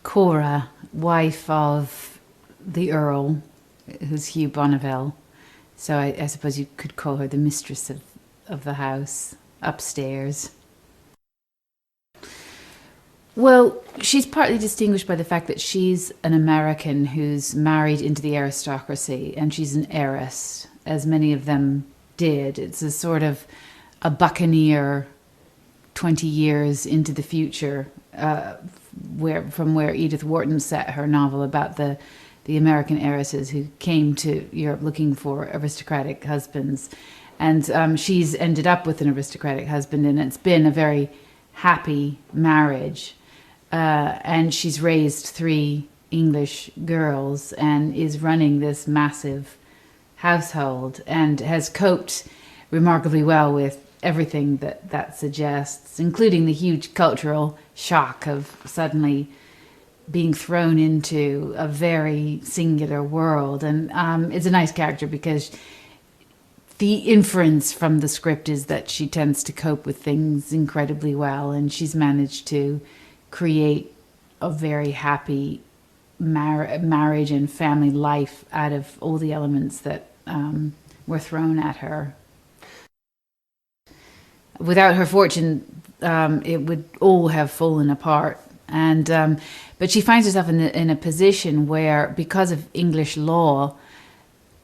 Cora, wife of the Earl, who's Hugh Bonneville. So I suppose you could call her the mistress of the house upstairs. Well, she's partly distinguished by the fact that she's an American who's married into the aristocracy, and she's an heiress, as many of them did. It's a sort of a buccaneer 20 years into the future, from where Edith Wharton set her novel about the American heiresses who came to Europe looking for aristocratic husbands. And she's ended up with an aristocratic husband, and it's been a very happy marriage. And she's raised 3 English girls and is running this massive household and has coped remarkably well with everything that suggests, including the huge cultural shock of suddenly being thrown into a very singular world. And it's a nice character because the inference from the script is that she tends to cope with things incredibly well, and she's managed to create a very happy marriage and family life out of all the elements that were thrown at her. Without her fortune, it would all have fallen apart. And but she finds herself in a position where, because of English law,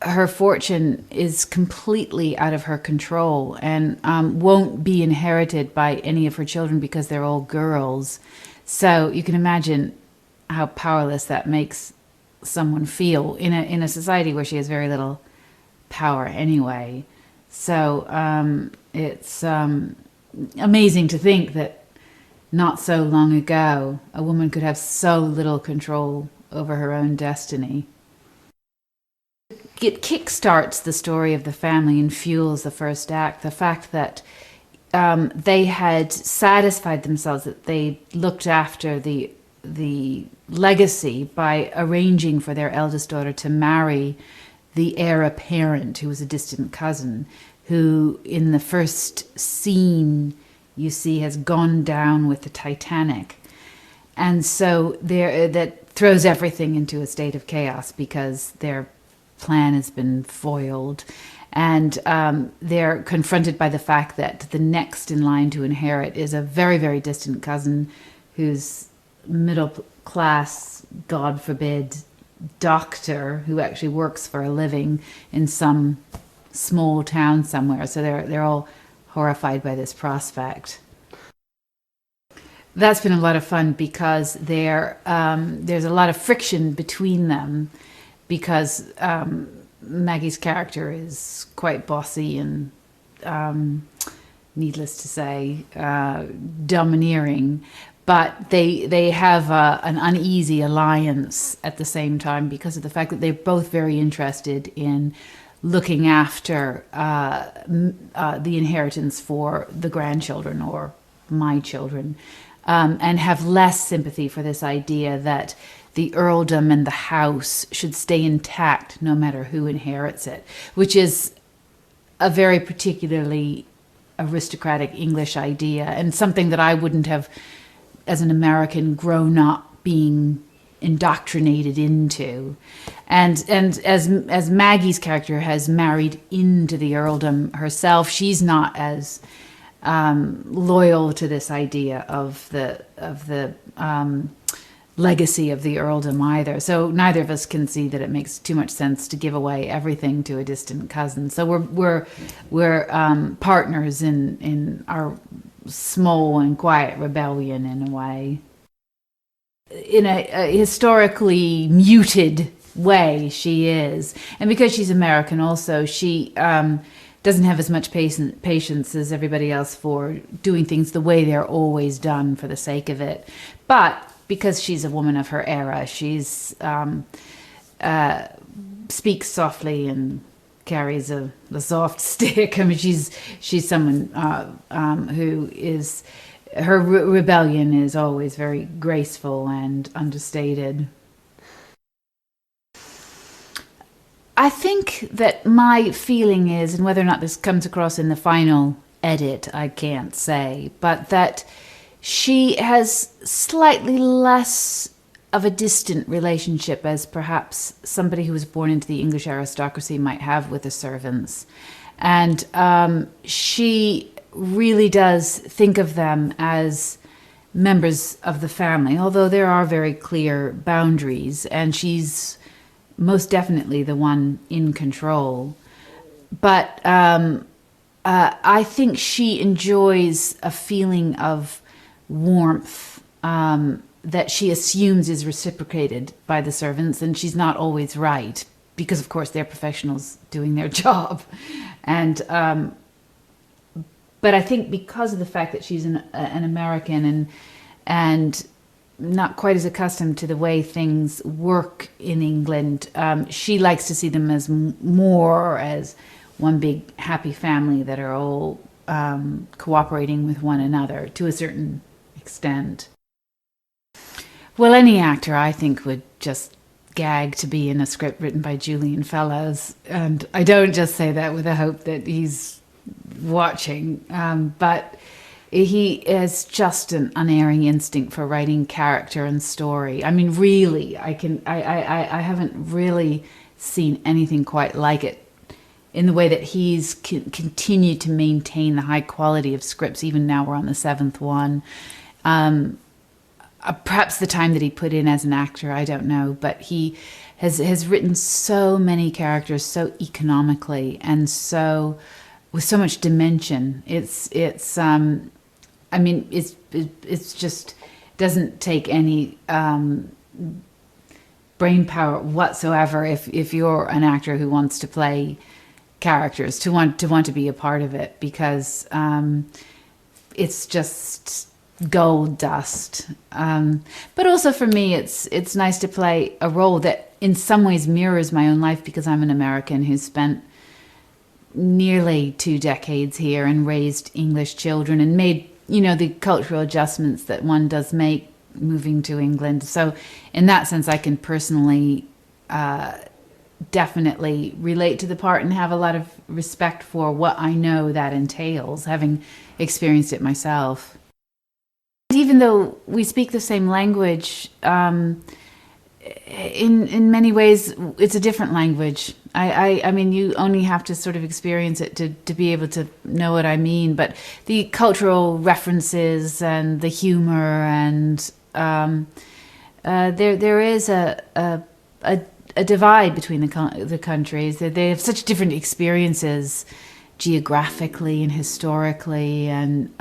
her fortune is completely out of her control and won't be inherited by any of her children because they're all girls. So you can imagine how powerless that makes someone feel in a society where she has very little power anyway. So it's amazing to think that not so long ago a woman could have so little control over her own destiny. It kickstarts the story of the family and fuels the first act. The fact that they had satisfied themselves that they looked after the legacy by arranging for their eldest daughter to marry the heir apparent, who was a distant cousin, who in the first scene you see has gone down with the Titanic. And so that throws everything into a state of chaos because their plan has been foiled. And they're confronted by the fact that the next in line to inherit is a very, very distant cousin who's middle class, God forbid, doctor who actually works for a living in some small town somewhere. So they're all horrified by this prospect. That's been a lot of fun because there's a lot of friction between them because Maggie's character is quite bossy and, needless to say, domineering. But they have an uneasy alliance at the same time because of the fact that they're both very interested in looking after the inheritance for the grandchildren or my children, and have less sympathy for this idea that the earldom and the house should stay intact no matter who inherits it, which is a very particularly aristocratic English idea and something that I wouldn't have, as an American, grown up being indoctrinated into. And as Maggie's character has married into the earldom herself, she's not as loyal to this idea of the legacy of the earldom either. So neither of us can see that it makes too much sense to give away everything to a distant cousin. So we're partners in our small and quiet rebellion in a way. In a historically muted way, she is. And because she's American also, she doesn't have as much patience as everybody else for doing things the way they're always done for the sake of it. But because she's a woman of her era, she's speaks softly and carries a soft stick. I mean, she's someone who is, her rebellion is always very graceful and understated. I think that my feeling is, and whether or not this comes across in the final edit, I can't say, but that she has slightly less of a distant relationship as perhaps somebody who was born into the English aristocracy might have with the servants. And she really does think of them as members of the family, although there are very clear boundaries, and she's most definitely the one in control. But I think she enjoys a feeling of warmth that she assumes is reciprocated by the servants, and she's not always right, because of course they're professionals doing their job. And but I think because of the fact that she's an American and not quite as accustomed to the way things work in England, she likes to see them as more as one big happy family that are all cooperating with one another to a certain extent. Well, any actor, I think, would just gag to be in a script written by Julian Fellowes. And I don't just say that with the hope that he's watching, but he has just an unerring instinct for writing character and story. I mean, really, I haven't really seen anything quite like it in the way that he's continued to maintain the high quality of scripts. Even now we're on the seventh one. Perhaps the time that he put in as an actor, I don't know, but he has written so many characters so economically and so with so much dimension. It's just doesn't take any brain power whatsoever if you're an actor who wants to play characters, to want to be a part of it, because it's just gold dust. But also for me, it's nice to play a role that in some ways mirrors my own life, because I'm an American who's spent nearly 2 decades here and raised English children and made, the cultural adjustments that one does make moving to England. So in that sense, I can personally definitely relate to the part and have a lot of respect for what I know that entails, having experienced it myself. Even though we speak the same language, in many ways, it's a different language. I mean, you only have to sort of experience it to be able to know what I mean. But the cultural references and the humor and there is a divide between the countries. They have such different experiences geographically and historically, and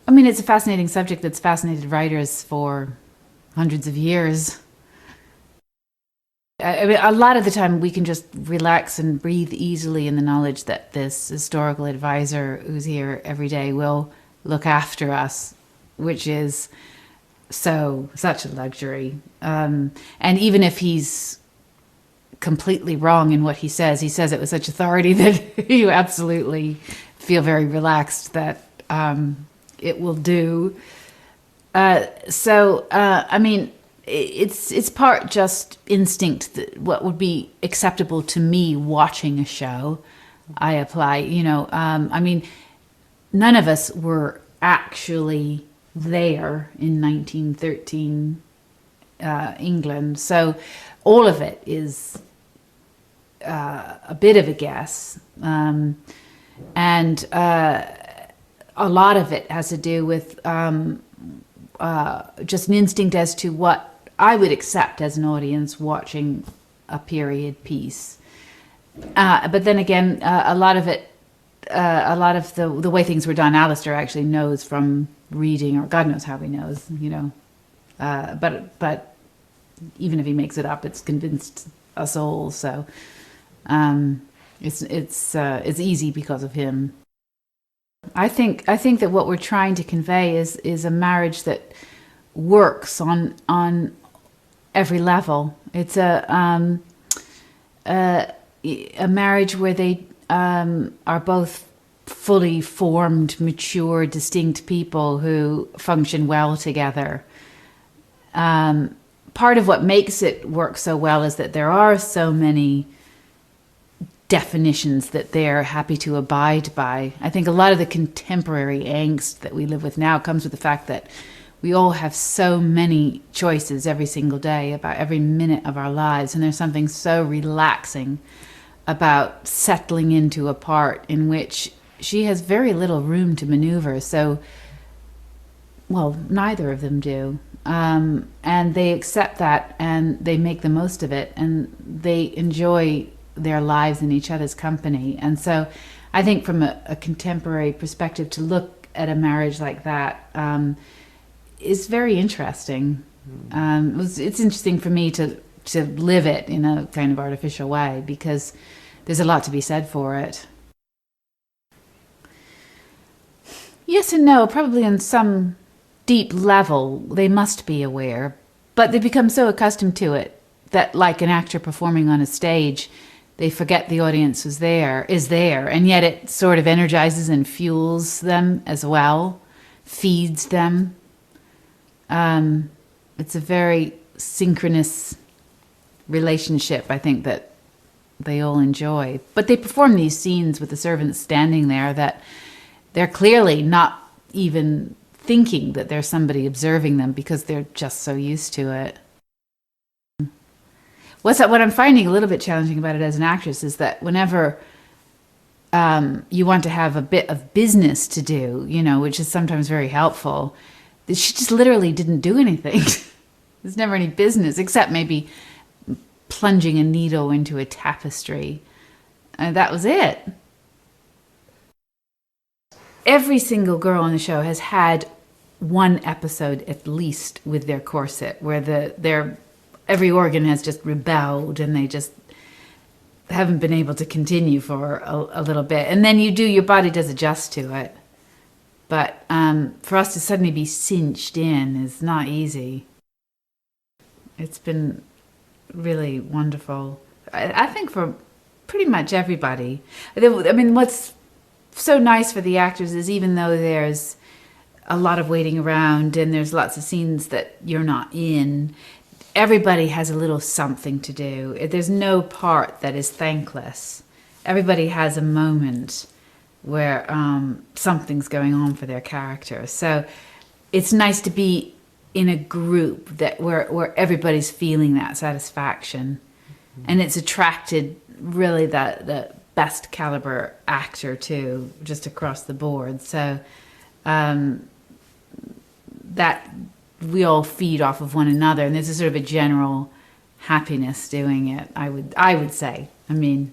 I mean, it's a fascinating subject that's fascinated writers for hundreds of years. I mean, a lot of the time we can just relax and breathe easily in the knowledge that this historical advisor who's here every day will look after us, which is such a luxury. And even if he's completely wrong in what he says it with such authority that you absolutely feel very relaxed that it will do. I mean, it's part just instinct, that what would be acceptable to me watching a show, I apply. I mean, none of us were actually there in 1913 England, so all of it is a bit of a guess, and a lot of it has to do with just an instinct as to what I would accept as an audience watching a period piece. But then again, a lot of the way things were done, Alistair actually knows from reading, or God knows how he knows, but even if he makes it up, it's convinced us all. So it's easy because of him. I think that what we're trying to convey is a marriage that works on every level. It's a marriage where they are both fully formed, mature, distinct people who function well together. Part of what makes it work so well is that there are so many definitions that they're happy to abide by. I think a lot of the contemporary angst that we live with now comes with the fact that we all have so many choices every single day about every minute of our lives, and there's something so relaxing about settling into a part in which she has very little room to maneuver. So, well, neither of them do. And they accept that, and they make the most of it, and they enjoy their lives in each other's company. And so I think from a contemporary perspective, to look at a marriage like that is very interesting. It's interesting for me to live it in a kind of artificial way, because there's a lot to be said for it. Yes and no, probably on some deep level they must be aware, but they become so accustomed to it that, like an actor performing on a stage, they forget the audience is there, and yet it sort of energizes and fuels them as well, feeds them. It's a very synchronous relationship, I think, that they all enjoy. But they perform these scenes with the servants standing there that they're clearly not even thinking that there's somebody observing them, because they're just so used to it. What I'm finding a little bit challenging about it as an actress is that whenever you want to have a bit of business to do, which is sometimes very helpful, she just literally didn't do anything. There's never any business, except maybe plunging a needle into a tapestry. And that was it. Every single girl on the show has had one episode at least with their corset where their every organ has just rebelled, and they just haven't been able to continue for a little bit. And then your body does adjust to it. But for us to suddenly be cinched in is not easy. It's been really wonderful. I think for pretty much everybody. I mean, what's so nice for the actors is, even though there's a lot of waiting around and there's lots of scenes that you're not in, everybody has a little something to do. There's no part that is thankless. Everybody has a moment where something's going on for their character. So it's nice to be in a group where everybody's feeling that satisfaction. And it's attracted really the best caliber actor too, just across the board. So that we all feed off of one another, and there's a sort of a general happiness doing it, I would say. I mean,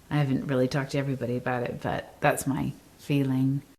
I haven't really talked to everybody about it, but that's my feeling.